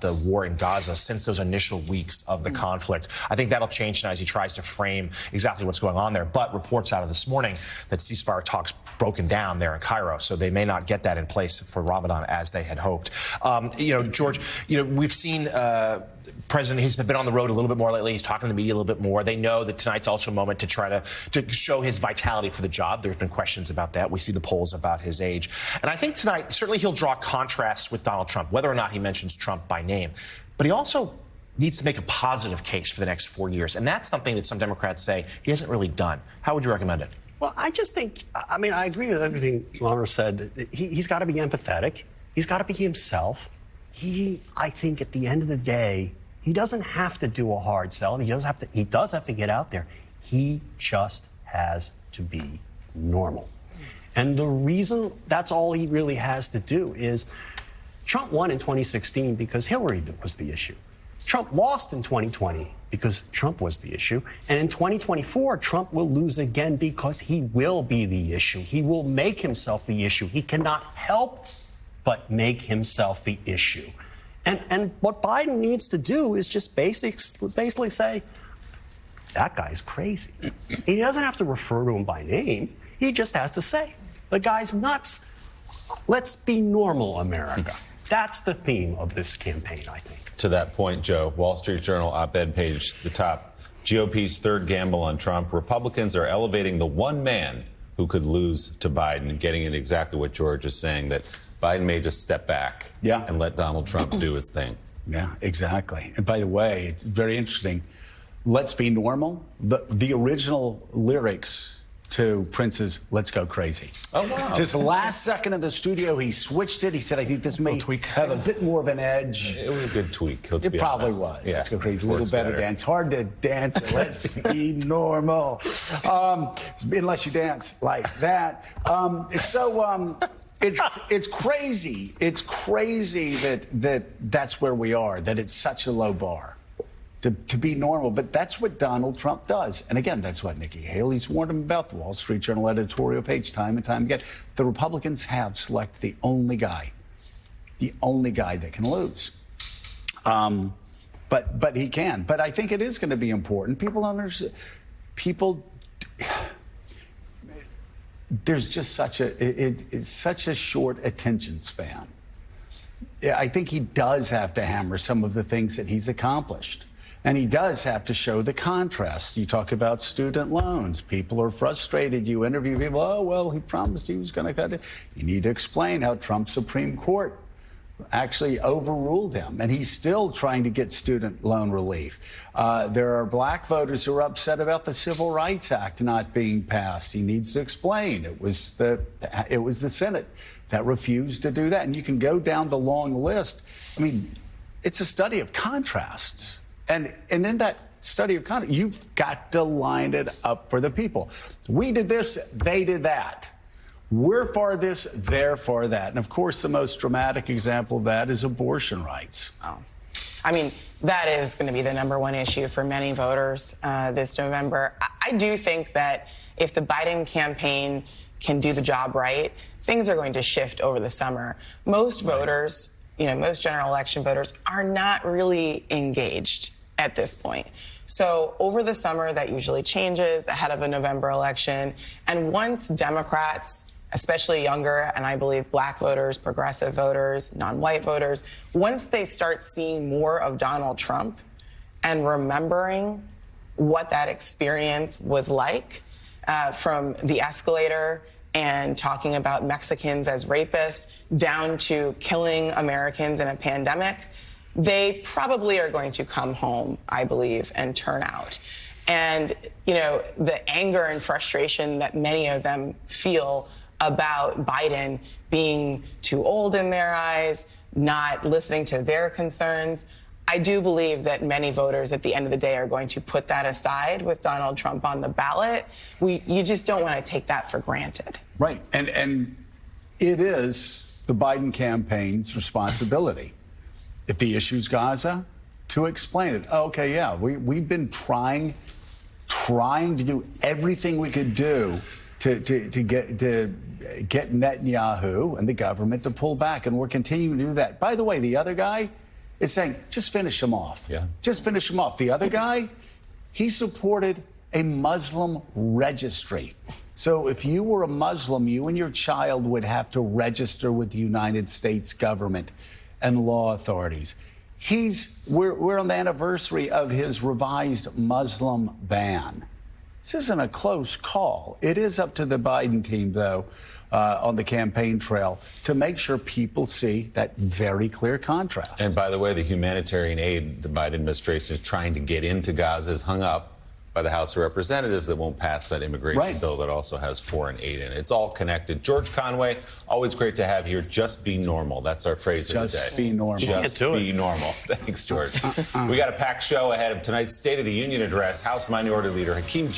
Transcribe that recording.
the war in Gaza since those initial weeks of the conflict. I think that'll change now as he tries to frame exactly what's going on there. But reports out of this morning that ceasefire talks broken down there in Cairo, so they may not get that in place for Ramadan as they had hoped. George, we've seen President, he's been on the road a little bit more lately. He's talking to the media a little bit more. They know that tonight's also a moment to try to show his vitality for the job. There's been questions about that. We see the polls about his age. And I think tonight, certainly he'll draw contrasts with Donald Trump, whether or not he mentions Trump by name. But he also needs to make a positive case for the next 4 years. And that's something that some Democrats say he hasn't really done. How would you recommend it? Well, I just think, I agree with everything Lana said. He's got to be empathetic. He's got to be himself. I think at the end of the day, he doesn't have to do a hard sell. He does have to get out there. He just has to be normal. And the reason that's all he really has to do is Trump won in 2016 because Hillary was the issue. Trump lost in 2020 because Trump was the issue. And in 2024, Trump will lose again because he will be the issue. He will make himself the issue. He cannot help but make himself the issue. And what Biden needs to do is just basically say, that guy's crazy. He doesn't have to refer to him by name. He just has to say, the guy's nuts. Let's be normal, America. That's the theme of this campaign, I think. To that point, Joe, Wall Street Journal op-ed page, the top, GOP's third gamble on Trump. Republicans are elevating the one man who could lose to Biden, getting at exactly what George is saying, that Biden may just step back and let Donald Trump do his thing. Yeah, exactly. And by the way, it's very interesting. Let's be normal. The original lyrics to Prince's Let's Go Crazy. Oh, wow. Just last second of the studio, he switched it. He said, I think this may have a bit more of an edge. It was a good tweak. It probably was. Yeah. Let's Go Crazy. A little better dance. Hard to dance. Let's be normal. Unless you dance like that. It's crazy. It's crazy that's where we are, that it's such a low bar to be normal. But that's what Donald Trump does. And again, that's what Nikki Haley's warned him about, the Wall Street Journal editorial page, time and time again. The Republicans have selected the only guy that can lose. But he can. But I think it is going to be important. There's just it's such a short attention span. I think he does have to hammer some of the things that he's accomplished. And he does have to show the contrast. You talk about student loans. People are frustrated. You interview people. Oh, well, he promised he was going to cut it. You need to explain how Trump's Supreme Court actually overruled him, and he's still trying to get student loan relief. There are black voters who are upset about the Civil Rights Act not being passed. He needs to explain. It was the Senate that refused to do that. And you can go down the long list. I mean, it's a study of contrasts. And in that study of contrast, you've got to line it up for the people. We did this, they did that. We're for this, they're for that. And, of course, the most dramatic example of that is abortion rights. Oh. I mean, that is going to be the number one issue for many voters this November. I do think that if the Biden campaign can do the job right, things are going to shift over the summer. Most voters, most general election voters are not really engaged at this point. So over the summer, that usually changes ahead of a November election. And once Democrats, especially younger, and I believe black voters, progressive voters, non-white voters, once they start seeing more of Donald Trump and remembering what that experience was like, from the escalator and talking about Mexicans as rapists down to killing Americans in a pandemic, they probably are going to come home, I believe, and turn out. And, the anger and frustration that many of them feel about Biden being too old in their eyes, not listening to their concerns, I do believe that many voters at the end of the day are going to put that aside with Donald Trump on the ballot. You just don't want to take that for granted. Right. And it is the Biden campaign's responsibility. If the issue's Gaza, to explain it. Okay, yeah, we've been trying to do everything we could do to get Netanyahu and the government to pull back, and we're continuing to do that. By the way, the other guy, is saying, just finish them off. Yeah. Just finish them off. The other guy, he supported a Muslim registry. So if you were a Muslim, you and your child would have to register with the United States government and law authorities. We're on the anniversary of his revised Muslim ban. This isn't a close call. It is up to the Biden team, though, on the campaign trail to make sure people see that very clear contrast. And by the way, the humanitarian aid the Biden administration is trying to get into Gaza is hung up by the House of Representatives that won't pass that immigration bill that also has foreign aid in it. It's all connected. George Conway, always great to have you here. Just be normal. That's our phrase of the day. Just be normal. Just be normal. Thanks, George. We got a packed show ahead of tonight's State of the Union address. House Minority Leader Hakeem